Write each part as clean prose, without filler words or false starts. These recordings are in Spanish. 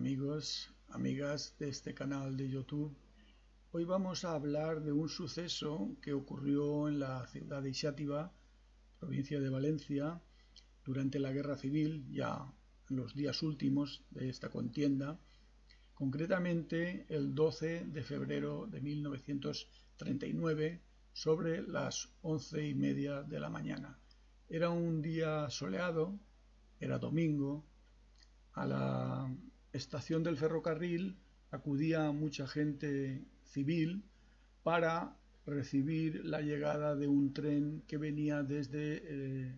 amigos, amigas de este canal de YouTube. Hoy vamos a hablar de un suceso que ocurrió en la ciudad de Isátiva, provincia de Valencia, durante la Guerra Civil, ya en los días últimos de esta contienda, concretamente el 12 de febrero de 1939, sobre las 11:30 de la mañana. Era un día soleado, era domingo. A la estación del ferrocarril acudía mucha gente civil para recibir la llegada de un tren que venía desde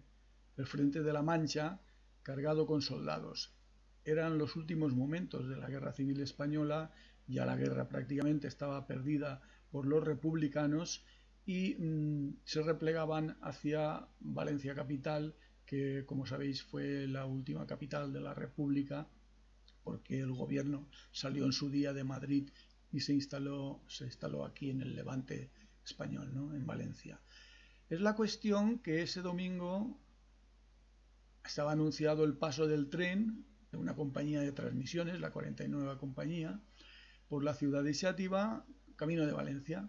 el frente de la Mancha, cargado con soldados. Eran los últimos momentos de la Guerra Civil Española, ya la guerra prácticamente estaba perdida por los republicanos y se replegaban hacia Valencia capital, que como sabéis fue la última capital de la República, porque el gobierno salió en su día de Madrid y se instaló aquí en el Levante español, ¿no? En Valencia. Es la cuestión que ese domingo estaba anunciado el paso del tren de una compañía de transmisiones, la 49 compañía, por la ciudad de Isátiva, camino de Valencia.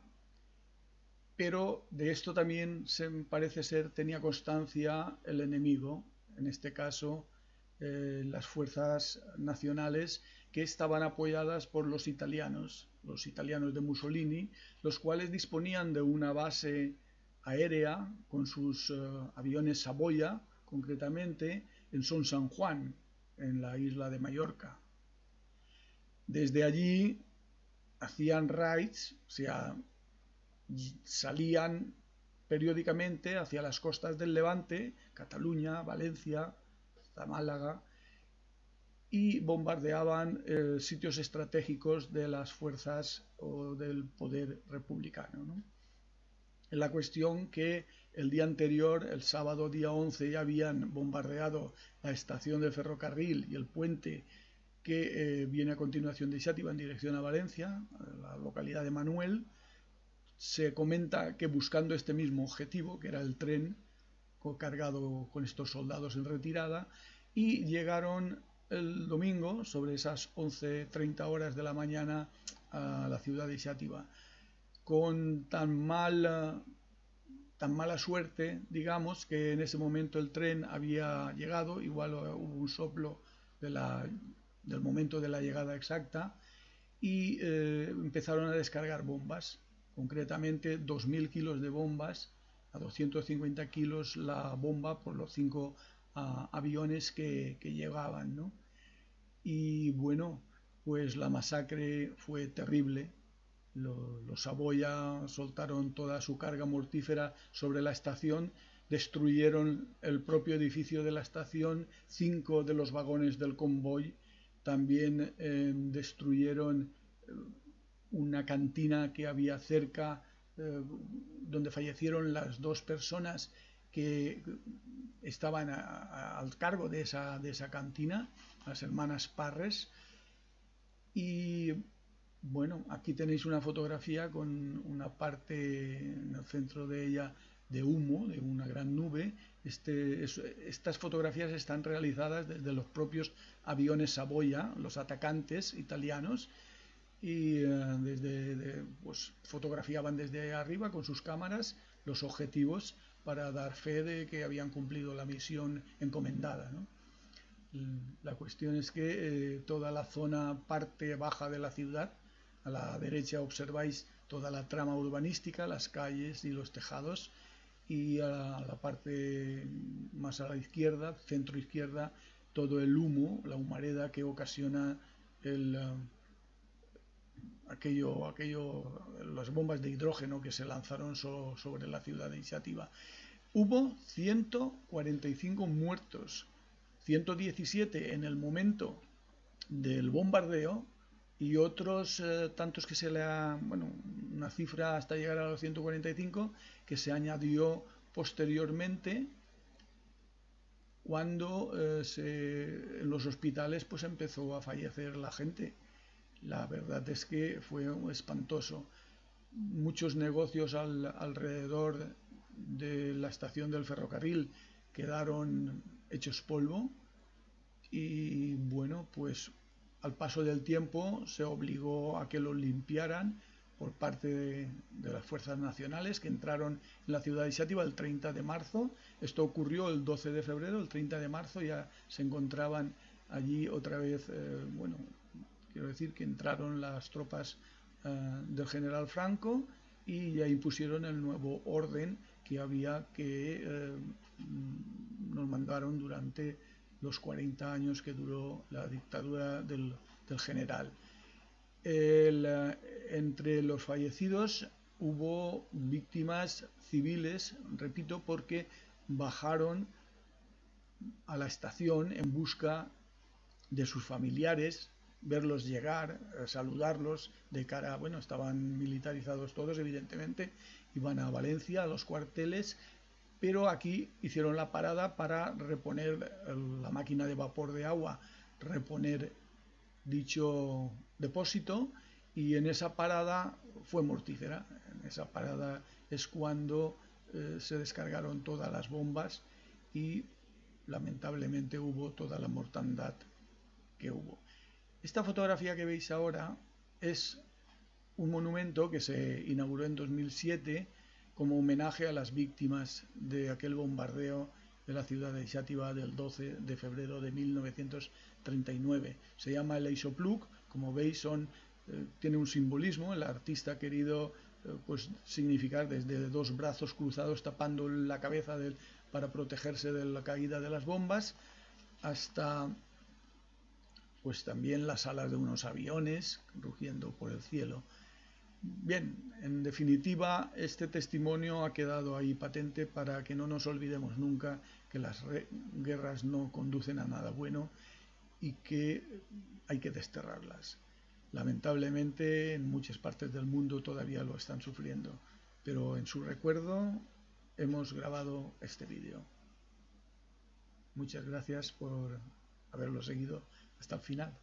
Pero de esto también parece ser tenía constancia el enemigo, en este caso las fuerzas nacionales, que estaban apoyadas por los italianos de Mussolini, los cuales disponían de una base aérea con sus aviones Saboya, concretamente en Son San Juan, en la isla de Mallorca. Desde allí hacían raids, o sea, salían periódicamente hacia las costas del Levante, Cataluña, Valencia, hasta Málaga, y bombardeaban sitios estratégicos de las fuerzas o del poder republicano, ¿no? La cuestión que el día anterior, el sábado día 11, ya habían bombardeado la estación del ferrocarril y el puente que viene a continuación de Isátiva en dirección a Valencia, a la localidad de Manuel. Se comenta que buscando este mismo objetivo, que era el tren cargado con estos soldados en retirada, y llegaron el domingo sobre esas 11:30 horas de la mañana a la ciudad de Isátiva, con tan mala suerte, digamos, que en ese momento el tren había llegado, igual hubo un soplo del momento de la llegada exacta, y empezaron a descargar bombas, concretamente 2.000 kilos de bombas, a 250 kilos la bomba por los 5 aviones que llegaban, ¿no? Y bueno, pues la masacre fue terrible. Los Saboya soltaron toda su carga mortífera sobre la estación, destruyeron el propio edificio de la estación, 5 de los vagones del convoy, también destruyeron una cantina que había cerca, donde fallecieron las 2 personas que estaban al cargo de esa cantina, las hermanas Parres. Y bueno, aquí tenéis una fotografía con una parte en el centro de ella de humo, de una gran nube. Estas fotografías están realizadas desde los propios aviones Saboya, los atacantes italianos, y pues fotografiaban desde arriba con sus cámaras los objetivos para dar fe de que habían cumplido la misión encomendada, ¿no? La cuestión es que toda la zona parte baja de la ciudad, a la derecha observáis toda la trama urbanística, las calles y los tejados, y a la parte más a la izquierda, centro izquierda, todo el humo, la humareda que ocasiona las bombas de hidrógeno que se lanzaron sobre la ciudad de Isátiva. Hubo 145 muertos, 117 en el momento del bombardeo y otros tantos que una cifra hasta llegar a los 145 que se añadió posteriormente cuando en los hospitales pues empezó a fallecer la gente. La verdad es que fue espantoso. Muchos negocios alrededor de la estación del ferrocarril quedaron hechos polvo y bueno, pues al paso del tiempo se obligó a que lo limpiaran por parte de las fuerzas nacionales que entraron en la ciudad de Xàtiva el 30 de marzo. Esto ocurrió el 12 de febrero, el 30 de marzo ya se encontraban allí otra vez, bueno, quiero decir que entraron las tropas del general Franco y ya impusieron el nuevo orden que había que nos mandaron durante los 40 años que duró la dictadura del general. Entre los fallecidos hubo víctimas civiles, repito, porque bajaron a la estación en busca de sus familiares, verlos llegar, saludarlos de cara, bueno, estaban militarizados todos, evidentemente, iban a Valencia, a los cuarteles, pero aquí hicieron la parada para reponer la máquina de vapor de agua, reponer dicho depósito, y en esa parada fue mortífera. En esa parada es cuando se descargaron todas las bombas y lamentablemente hubo toda la mortandad que hubo. Esta fotografía que veis ahora es un monumento que se inauguró en 2007 como homenaje a las víctimas de aquel bombardeo de la ciudad de Xàtiva del 12 de febrero de 1939. Se llama el Aixopluc, como veis tiene un simbolismo. El artista ha querido pues significar desde dos brazos cruzados tapando la cabeza para protegerse de la caída de las bombas, hasta pues también las alas de unos aviones rugiendo por el cielo. Bien, en definitiva, este testimonio ha quedado ahí patente para que no nos olvidemos nunca que las guerras no conducen a nada bueno y que hay que desterrarlas. Lamentablemente, en muchas partes del mundo todavía lo están sufriendo, pero en su recuerdo hemos grabado este vídeo. Muchas gracias por haberlo seguido hasta el final.